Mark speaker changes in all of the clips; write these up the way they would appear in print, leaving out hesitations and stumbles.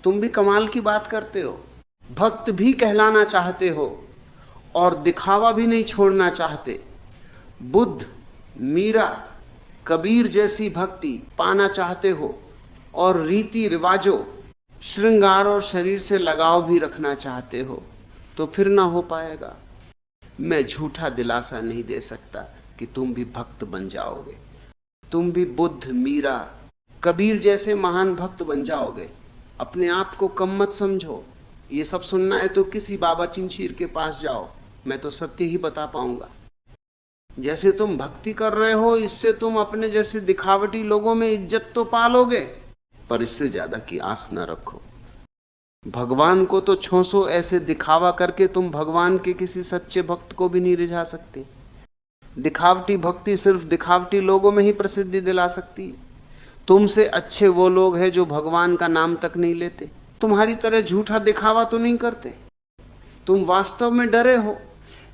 Speaker 1: तुम भी कमाल की बात करते हो, भक्त भी कहलाना चाहते हो और दिखावा भी नहीं छोड़ना चाहते। बुद्ध, मीरा, कबीर जैसी भक्ति पाना चाहते हो और रीति रिवाजों, श्रृंगार और शरीर से लगाव भी रखना चाहते हो, तो फिर ना हो पाएगा। मैं झूठा दिलासा नहीं दे सकता कि तुम भी भक्त बन जाओगे। तुम भी बुद्ध, मीरा, कबीर जैसे महान भक्त बन जाओगे। अपने आप को कम मत समझो। ये सब सुनना है तो किसी बाबा चिंचीर के पास जाओ, मैं तो सत्य ही बता पाऊंगा। जैसे तुम भक्ति कर रहे हो, इससे तुम अपने जैसे दिखावटी लोगों में इज्जत तो पालोगे, पर इससे ज्यादा की आस न रखो। भगवान को तो 600 ऐसे दिखावा करके तुम भगवान के किसी सच्चे भक्त को भी नहीं रिझा सकते। दिखावटी भक्ति सिर्फ दिखावटी लोगों में ही प्रसिद्धि दिला सकती है। तुमसे अच्छे वो लोग हैं जो भगवान का नाम तक नहीं लेते, तुम्हारी तरह झूठा दिखावा तो नहीं करते। तुम वास्तव में डरे हो।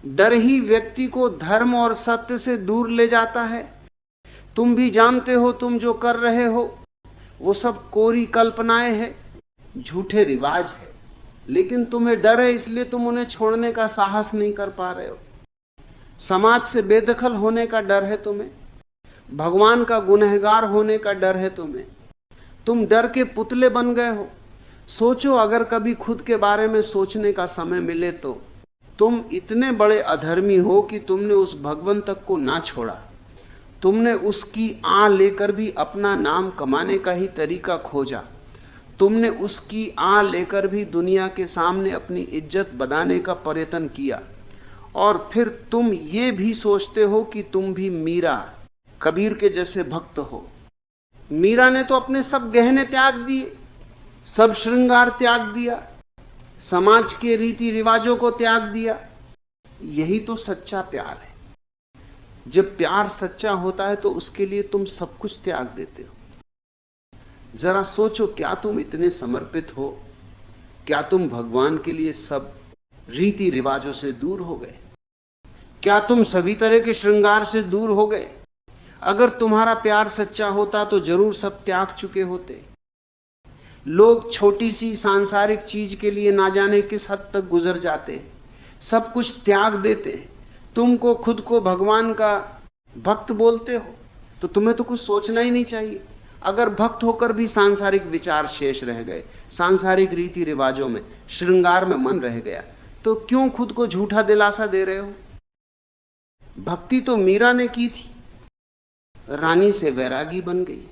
Speaker 1: डर ही व्यक्ति को धर्म और सत्य से दूर ले जाता है। तुम भी जानते हो तुम जो कर रहे हो वो सब कोरी कल्पनाएं हैं, झूठे रिवाज है, लेकिन तुम्हें डर है, इसलिए तुम उन्हें छोड़ने का साहस नहीं कर पा रहे हो। समाज से बेदखल होने का डर है तुम्हें, भगवान का गुनहगार होने का डर है तुम्हें। तुम डर के पुतले बन गए हो। सोचो, अगर कभी खुद के बारे में सोचने का समय मिले तो तुम इतने बड़े अधर्मी हो कि तुमने उस भगवान तक को ना छोड़ा। तुमने उसकी आ लेकर भी अपना नाम कमाने का ही तरीका खोजा। तुमने उसकी आ लेकर भी दुनिया के सामने अपनी इज्जत बनाने का प्रयत्न किया, और फिर तुम ये भी सोचते हो कि तुम भी मीरा, कबीर के जैसे भक्त हो। मीरा ने तो अपने सब गहने त्याग दिए, सब श्रृंगार त्याग दिया, समाज के रीति रिवाजों को त्याग दिया। यही तो सच्चा प्यार है। जब प्यार सच्चा होता है तो उसके लिए तुम सब कुछ त्याग देते हो। जरा सोचो, क्या तुम इतने समर्पित हो? क्या तुम भगवान के लिए सब रीति रिवाजों से दूर हो गए? क्या तुम सभी तरह के श्रृंगार से दूर हो गए? अगर तुम्हारा प्यार सच्चा होता तो जरूर सब त्याग चुके होते। लोग छोटी सी सांसारिक चीज के लिए ना जाने किस हद तक गुजर जाते, सब कुछ त्याग देते। तुमको खुद को भगवान का भक्त बोलते हो तो तुम्हें तो कुछ सोचना ही नहीं चाहिए। अगर भक्त होकर भी सांसारिक विचार शेष रह गए, सांसारिक रीति रिवाजों में, श्रृंगार में मन रह गया, तो क्यों खुद को झूठा दिलासा दे रहे हो? भक्ति तो मीरा ने की थी, रानी से वैरागी बन गई,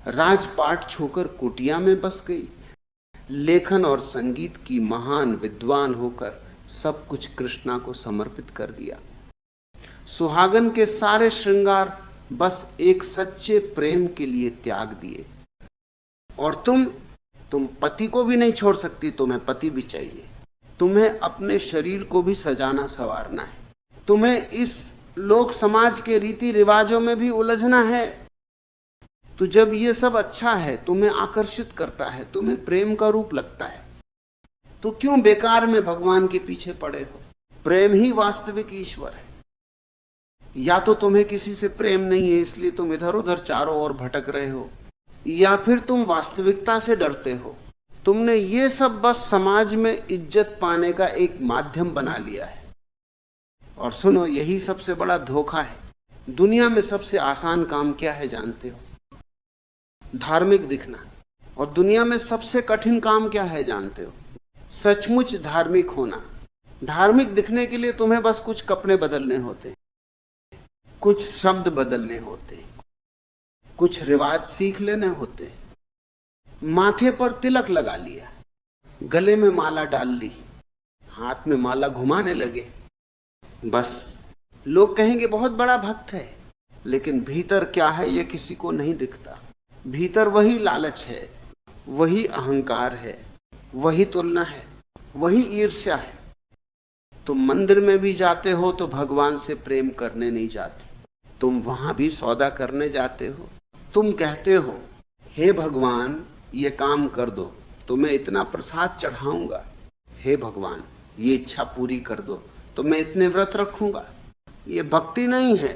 Speaker 1: राजपाट छोकर कुटिया में बस गई, लेखन और संगीत की महान विद्वान होकर सब कुछ कृष्णा को समर्पित कर दिया। सुहागन के सारे श्रृंगार बस एक सच्चे प्रेम के लिए त्याग दिए। और तुम पति को भी नहीं छोड़ सकती, तुम्हें पति भी चाहिए। तुम्हें अपने शरीर को भी सजाना संवारना है, तुम्हें इस लोक समाज के रीति रिवाजों में भी उलझना है। तो जब ये सब अच्छा है, तुम्हें आकर्षित करता है, तुम्हें प्रेम का रूप लगता है, तो क्यों बेकार में भगवान के पीछे पड़े हो? प्रेम ही वास्तविक ईश्वर है। या तो तुम्हें किसी से प्रेम नहीं है इसलिए तुम इधर उधर चारों ओर भटक रहे हो, या फिर तुम वास्तविकता से डरते हो। तुमने ये सब बस समाज में इज्जत पाने का एक माध्यम बना लिया है। और सुनो, यही सबसे बड़ा धोखा है। दुनिया में सबसे आसान काम क्या है जानते हो? धार्मिक दिखना। और दुनिया में सबसे कठिन काम क्या है जानते हो? सचमुच धार्मिक होना। धार्मिक दिखने के लिए तुम्हें बस कुछ कपड़े बदलने होते, कुछ शब्द बदलने होते, कुछ रिवाज सीख लेने होते, माथे पर तिलक लगा लिया, गले में माला डाल ली, हाथ में माला घुमाने लगे, बस लोग कहेंगे बहुत बड़ा भक्त है। लेकिन भीतर क्या है ये किसी को नहीं दिखता। भीतर वही लालच है, वही अहंकार है, वही तुलना है, वही ईर्ष्या है। तुम मंदिर में भी जाते हो तो भगवान से प्रेम करने नहीं जाते, तुम वहां भी सौदा करने जाते हो। तुम कहते हो, हे भगवान ये काम कर दो तो मैं इतना प्रसाद चढ़ाऊंगा, हे भगवान ये इच्छा पूरी कर दो तो मैं इतने व्रत रखूंगा। ये भक्ति नहीं है,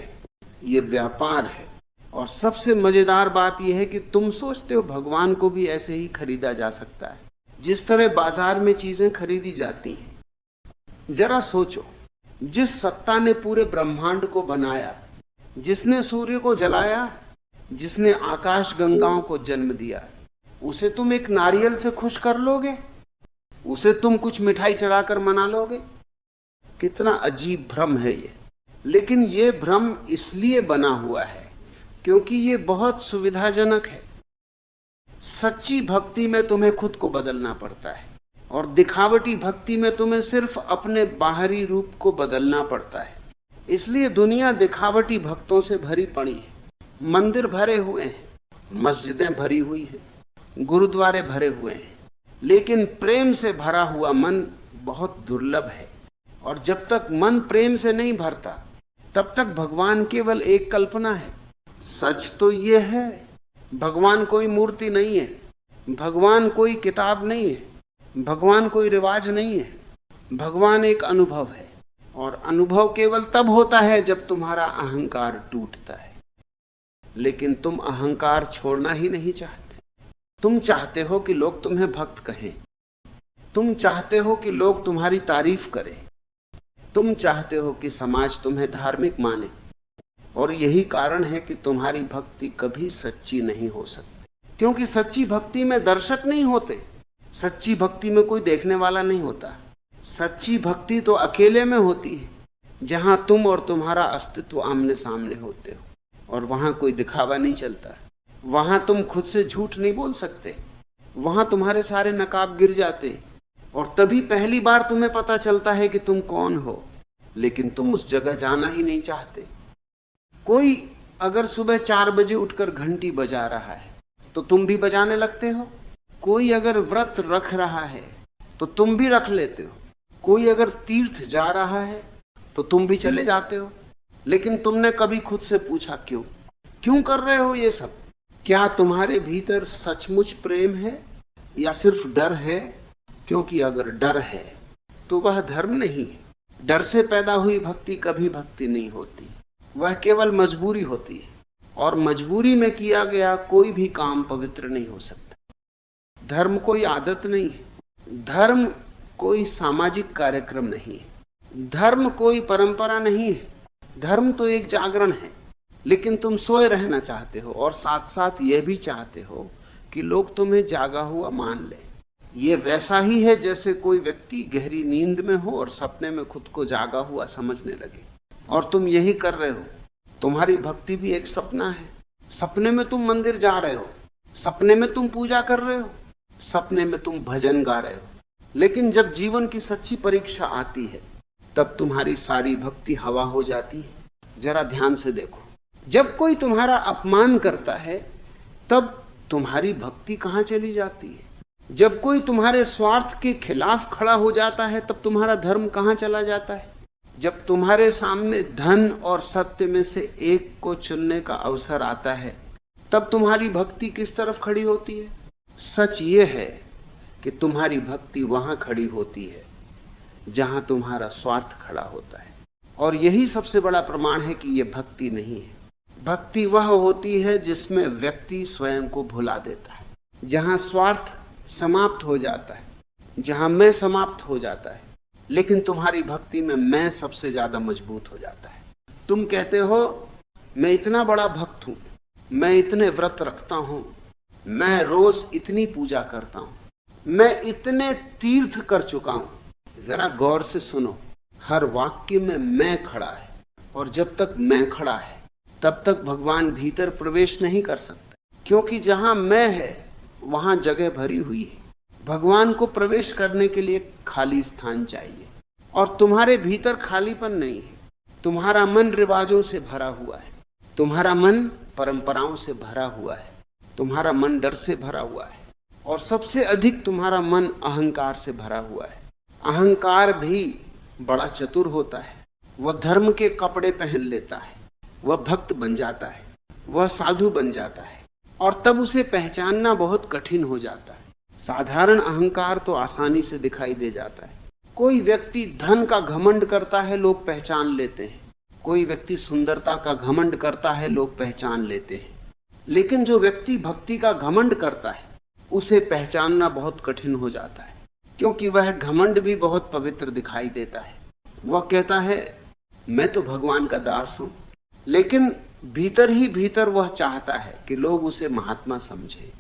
Speaker 1: ये व्यापार है। और सबसे मजेदार बात यह है कि तुम सोचते हो भगवान को भी ऐसे ही खरीदा जा सकता है जिस तरह बाजार में चीजें खरीदी जाती हैं। जरा सोचो, जिस सत्ता ने पूरे ब्रह्मांड को बनाया, जिसने सूर्य को जलाया, जिसने आकाश गंगाओं को जन्म दिया, उसे तुम एक नारियल से खुश कर लोगे? उसे तुम कुछ मिठाई चढ़ाकर मना लोगे? कितना अजीब भ्रम है ये। लेकिन ये भ्रम इसलिए बना हुआ है क्योंकि ये बहुत सुविधाजनक है। सच्ची भक्ति में तुम्हें खुद को बदलना पड़ता है और दिखावटी भक्ति में तुम्हें सिर्फ अपने बाहरी रूप को बदलना पड़ता है। इसलिए दुनिया दिखावटी भक्तों से भरी पड़ी है। मंदिर भरे हुए हैं, मस्जिदें भरी हुई हैं, गुरुद्वारे भरे हुए हैं, लेकिन प्रेम से भरा हुआ मन बहुत दुर्लभ है। और जब तक मन प्रेम से नहीं भरता तब तक भगवान केवल एक कल्पना है। सच तो ये है, भगवान कोई मूर्ति नहीं है, भगवान कोई किताब नहीं है, भगवान कोई रिवाज नहीं है, भगवान एक अनुभव है। और अनुभव केवल तब होता है जब तुम्हारा अहंकार टूटता है। लेकिन तुम अहंकार छोड़ना ही नहीं चाहते। तुम चाहते हो कि लोग तुम्हें भक्त कहें, तुम चाहते हो कि लोग तुम्हारी तारीफ करें, तुम चाहते हो कि समाज तुम्हें धार्मिक माने। और यही कारण है कि तुम्हारी भक्ति कभी सच्ची नहीं हो सकती, क्योंकि सच्ची भक्ति में दर्शक नहीं होते, सच्ची भक्ति में कोई देखने वाला नहीं होता। सच्ची भक्ति तो अकेले में होती है, जहां तुम और तुम्हारा अस्तित्व आमने सामने होते हो, और वहां कोई दिखावा नहीं चलता। वहां तुम खुद से झूठ नहीं बोल सकते, वहां तुम्हारे सारे नकाब गिर जाते और तभी पहली बार तुम्हें पता चलता है कि तुम कौन हो। लेकिन तुम उस जगह जाना ही नहीं चाहते। कोई अगर सुबह 4 बजे उठकर घंटी बजा रहा है तो तुम भी बजाने लगते हो। कोई अगर व्रत रख रहा है तो तुम भी रख लेते हो। कोई अगर तीर्थ जा रहा है तो तुम भी चले जाते हो। लेकिन तुमने कभी खुद से पूछा क्यों कर रहे हो ये सब? क्या तुम्हारे भीतर सचमुच प्रेम है या सिर्फ डर है? क्योंकि अगर डर है तो वह धर्म नहीं है। डर से पैदा हुई भक्ति कभी भक्ति नहीं होती, वह केवल मजबूरी होती है। और मजबूरी में किया गया कोई भी काम पवित्र नहीं हो सकता। धर्म कोई आदत नहीं है, धर्म कोई सामाजिक कार्यक्रम नहीं है, धर्म कोई परंपरा नहीं है। धर्म तो एक जागरण है। लेकिन तुम सोए रहना चाहते हो और साथ साथ यह भी चाहते हो कि लोग तुम्हें जागा हुआ मान ले। ये वैसा ही है जैसे कोई व्यक्ति गहरी नींद में हो और सपने में खुद को जागा हुआ समझने लगे, और तुम यही कर रहे हो। तुम्हारी भक्ति भी एक सपना है। सपने में तुम मंदिर जा रहे हो, सपने में तुम पूजा कर रहे हो, सपने में तुम भजन गा रहे हो। लेकिन जब जीवन की सच्ची परीक्षा आती है तब तुम्हारी सारी भक्ति हवा हो जाती है। जरा ध्यान से देखो, जब कोई तुम्हारा अपमान करता है तब तुम्हारी भक्ति कहां चली जाती है? जब कोई तुम्हारे स्वार्थ के खिलाफ खड़ा हो जाता है तब तुम्हारा धर्म कहां चला जाता है? जब तुम्हारे सामने धन और सत्य में से एक को चुनने का अवसर आता है तब तुम्हारी भक्ति किस तरफ खड़ी होती है? सच ये है कि तुम्हारी भक्ति वहां खड़ी होती है जहां तुम्हारा स्वार्थ खड़ा होता है। और यही सबसे बड़ा प्रमाण है कि यह भक्ति नहीं है। भक्ति वह होती है जिसमें व्यक्ति स्वयं को भुला देता है, जहां स्वार्थ समाप्त हो जाता है, जहां मैं समाप्त हो जाता है। लेकिन तुम्हारी भक्ति में मैं सबसे ज्यादा मजबूत हो जाता है। तुम कहते हो मैं इतना बड़ा भक्त हूं, मैं इतने व्रत रखता हूं, मैं रोज इतनी पूजा करता हूं, मैं इतने तीर्थ कर चुका हूं। जरा गौर से सुनो, हर वाक्य में मैं खड़ा है, और जब तक मैं खड़ा है तब तक भगवान भीतर प्रवेश नहीं कर सकता, क्योंकि जहां मैं है वहां जगह भरी हुई है। भगवान को प्रवेश करने के लिए खाली स्थान चाहिए, और तुम्हारे भीतर खालीपन नहीं है। तुम्हारा मन रिवाजों से भरा हुआ है, तुम्हारा मन परंपराओं से भरा हुआ है, तुम्हारा मन डर से भरा हुआ है, और सबसे अधिक तुम्हारा मन अहंकार से भरा हुआ है। अहंकार भी बड़ा चतुर होता है। वह धर्म के कपड़े पहन लेता है, वह भक्त बन जाता है, वह साधु बन जाता है, और तब उसे पहचानना बहुत कठिन हो जाता है। साधारण अहंकार तो आसानी से दिखाई दे जाता है। कोई व्यक्ति धन का घमंड करता है, लोग पहचान लेते हैं। कोई व्यक्ति सुंदरता का घमंड करता है, लोग पहचान लेते हैं, लेकिन जो व्यक्ति भक्ति का घमंड करता है उसे पहचानना बहुत कठिन हो जाता है, क्योंकि वह घमंड भी बहुत पवित्र दिखाई देता है। वह कहता है मैं तो भगवान का दास हूं, लेकिन भीतर ही भीतर वह चाहता है कि लोग उसे महात्मा समझें,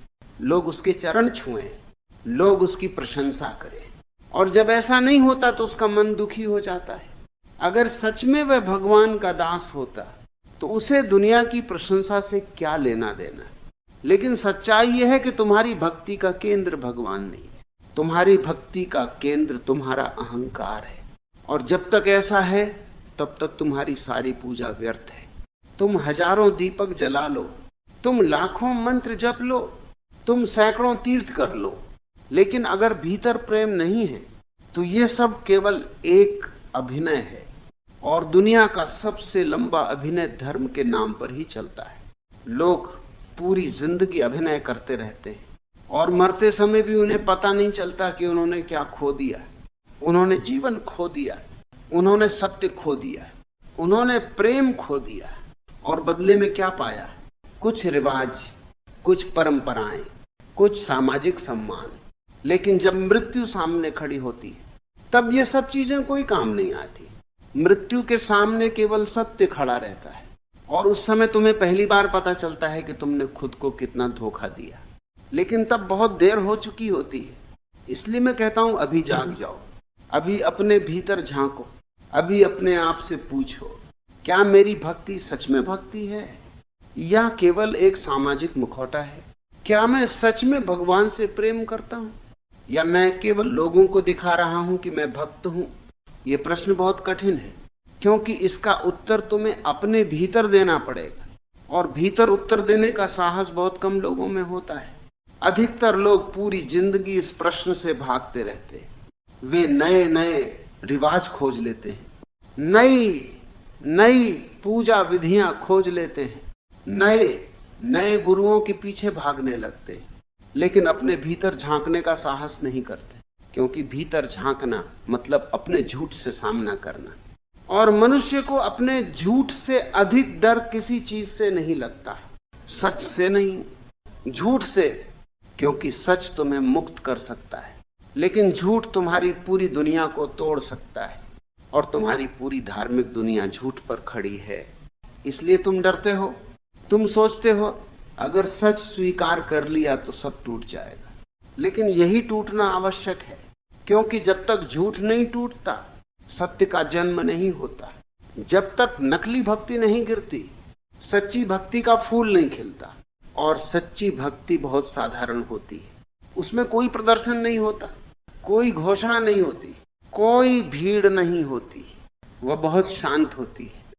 Speaker 1: लोग उसके चरण छुएं, लोग उसकी प्रशंसा करें। और जब ऐसा नहीं होता तो उसका मन दुखी हो जाता है। अगर सच में वह भगवान का दास होता तो उसे दुनिया की प्रशंसा से क्या लेना देना। लेकिन सच्चाई यह है कि तुम्हारी भक्ति का केंद्र भगवान नहीं, तुम्हारी भक्ति का केंद्र तुम्हारा अहंकार है। और जब तक ऐसा है तब तक तुम्हारी सारी पूजा व्यर्थ है। तुम हजारों दीपक जला लो, तुम लाखों मंत्र जप लो, तुम सैकड़ों तीर्थ कर लो, लेकिन अगर भीतर प्रेम नहीं है तो ये सब केवल एक अभिनय है। और दुनिया का सबसे लंबा अभिनय धर्म के नाम पर ही चलता है। लोग पूरी जिंदगी अभिनय करते रहते हैं और मरते समय भी उन्हें पता नहीं चलता कि उन्होंने क्या खो दिया। उन्होंने जीवन खो दिया, उन्होंने सत्य खो दिया, उन्होंने प्रेम खो दिया, और बदले में क्या पाया? कुछ रिवाज, कुछ परंपराएं, कुछ सामाजिक सम्मान। लेकिन जब मृत्यु सामने खड़ी होती है तब ये सब चीजें कोई काम नहीं आती। मृत्यु के सामने केवल सत्य खड़ा रहता है, और उस समय तुम्हें पहली बार पता चलता है कि तुमने खुद को कितना धोखा दिया। लेकिन तब बहुत देर हो चुकी होती है। इसलिए मैं कहता हूं अभी जाग जाओ, अभी अपने भीतर झांको, अभी अपने आप से पूछो क्या मेरी भक्ति सच में भक्ति है या केवल एक सामाजिक मुखौटा है? क्या मैं सच में भगवान से प्रेम करता हूं या मैं केवल लोगों को दिखा रहा हूं कि मैं भक्त हूं? यह प्रश्न बहुत कठिन है, क्योंकि इसका उत्तर तुम्हें अपने भीतर देना पड़ेगा, और भीतर उत्तर देने का साहस बहुत कम लोगों में होता है। अधिकतर लोग पूरी जिंदगी इस प्रश्न से भागते रहते हैं। वे नए नए रिवाज खोज लेते हैं, नई नई पूजा विधियां खोज लेते हैं, नए नए गुरुओं के पीछे भागने लगते हैं, लेकिन अपने भीतर झांकने का साहस नहीं करते, क्योंकि भीतर झांकना मतलब अपने झूठ से सामना करना। और मनुष्य को अपने झूठ से अधिक डर किसी चीज से नहीं लगता, सच से नहीं, झूठ से, क्योंकि सच तुम्हें मुक्त कर सकता है, लेकिन झूठ तुम्हारी पूरी दुनिया को तोड़ सकता है, और तुम्हारी पूरी धार्मिक दुनिया झूठ पर खड़ी है। इसलिए तुम डरते हो, तुम सोचते हो अगर सच स्वीकार कर लिया तो सब टूट जाएगा। लेकिन यही टूटना आवश्यक है, क्योंकि जब तक झूठ नहीं टूटता सत्य का जन्म नहीं होता। जब तक नकली भक्ति नहीं गिरती सच्ची भक्ति का फूल नहीं खिलता। और सच्ची भक्ति बहुत साधारण होती है, उसमें कोई प्रदर्शन नहीं होता, कोई घोषणा नहीं होती, कोई भीड़ नहीं होती, वह बहुत शांत होती है।